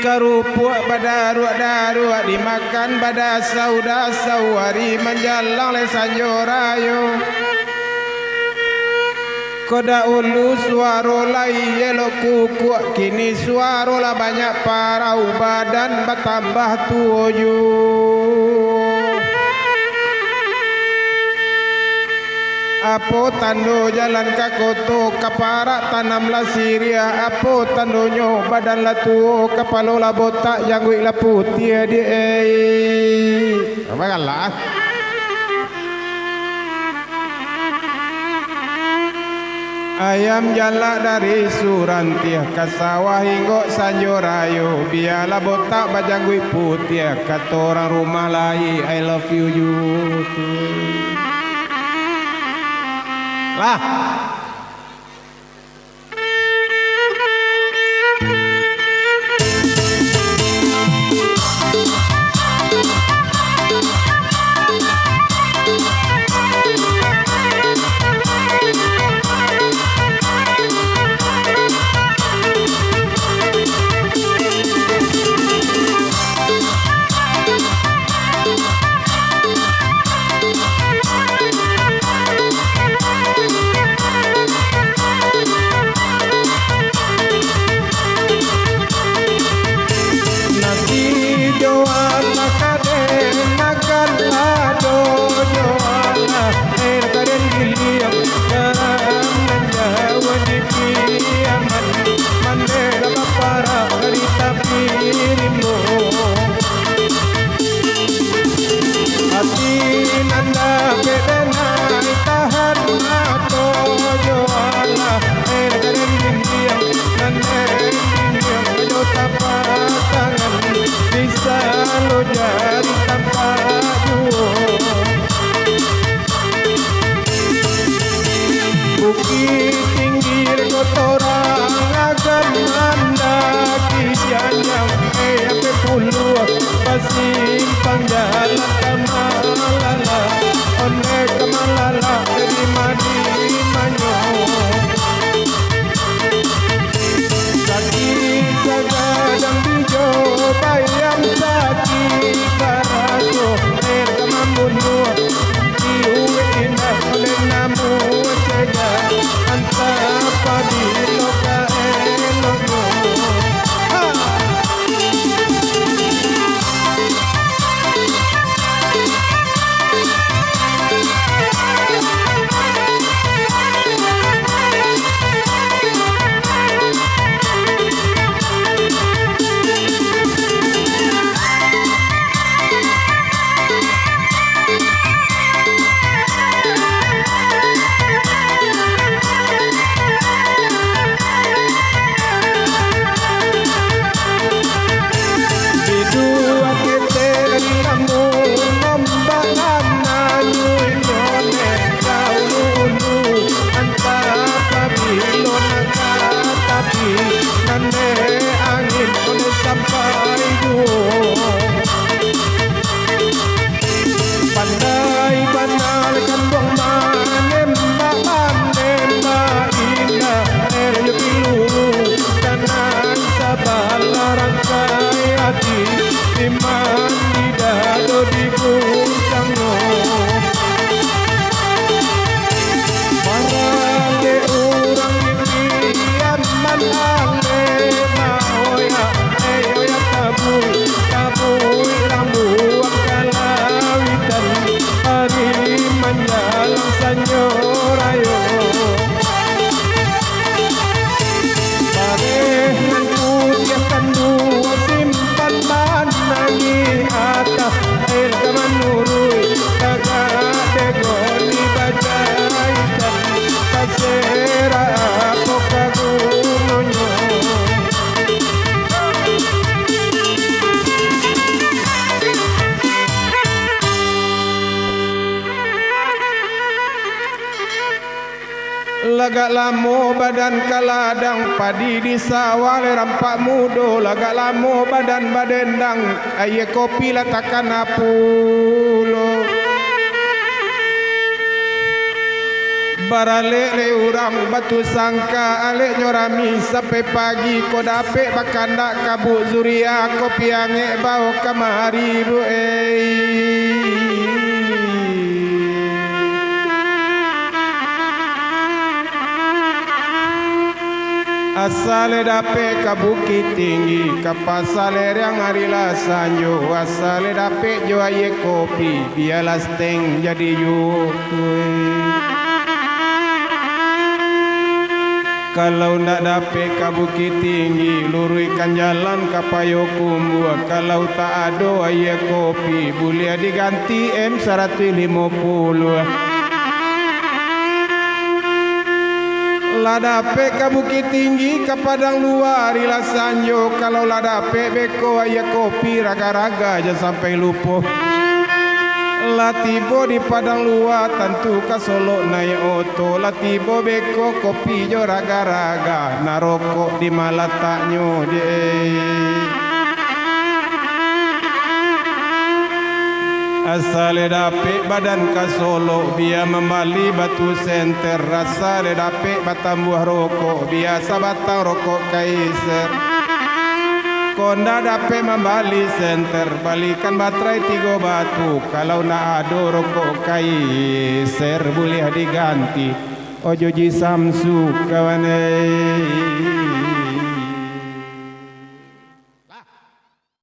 kerupuk pada ruak-daruak dimakan pada sauda sawari menjalang le sanjorayo koda ulu suaro lai yelo kukuk kini suaro lah banyak parau badan bertambah tujuh. Apo tando jalan kakoto kaparak tanamlah siria apo tandonyo badan la tuo kapalo la botak jangguik la putih dia apa kalah ayam jalak dari Surantiah ke sawah hingga Sanjorayo biarlah botak bajangguik putih kata orang rumah lain I love you lah Bukit tinggi kotoran akan mendaki janjang sampai puluh pasimpang jalan kemalala oleh kemalala dari madi manyo kaki sagadang bijo bayam saki baraso kemambunu diuwe indah oleh namu antara padi loka eloko lagak lamo badan kaladang padi di sawah le rampak mudo lagak lamo badan badendang aye kopi latakan apulo Barale le urang batu sangka ale nyorami sampai pagi ko dape bakanda kabu zuria ko piange bau kamari du Asale dape ka bukit tinggi ka pasale yang arila sanyo asale dape jo aye kopi bialah steng jadi yuk Kalau nak dapat ke bukit tinggi luruskan jalan ke payo kumbua kalau tak ada air kopi boleh diganti M150 lah dapat ke bukit tinggi ke padang luar ila sanjo kalau lah dapat beko air kopi raga-raga aja sampai lupa lah tiba di padang luar tentu ke Solo naik oto lah tiba beko kopi jo raga-raga narokok di malataknya Asale dapet badan ke Solo biar membali batu senter asale dapet batambuh rokok biasa batang rokok kaiser Konda dapat membali senter balikan baterai 3 batu kalau nak ada rokok kaiser boleh diganti ojo ji Samsu kawan